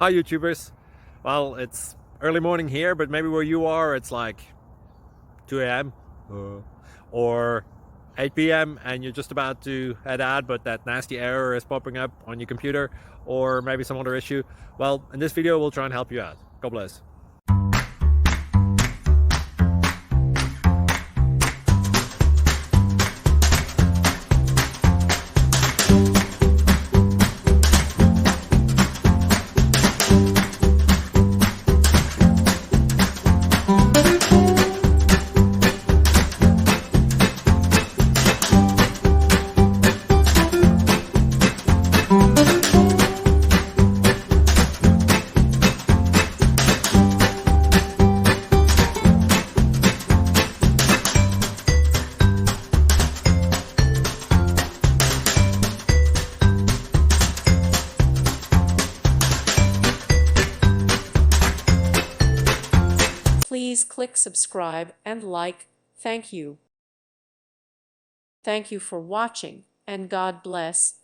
Hi YouTubers. Well, it's early morning here, but maybe where you are it's like 2 a.m. or 8 p.m. and you're just about to head out, but that nasty error is popping up on your computer, or maybe some other issue. Well, in this video we'll try and help you out. God bless. Please click subscribe and like. Thank you. Thank you for watching, and God bless.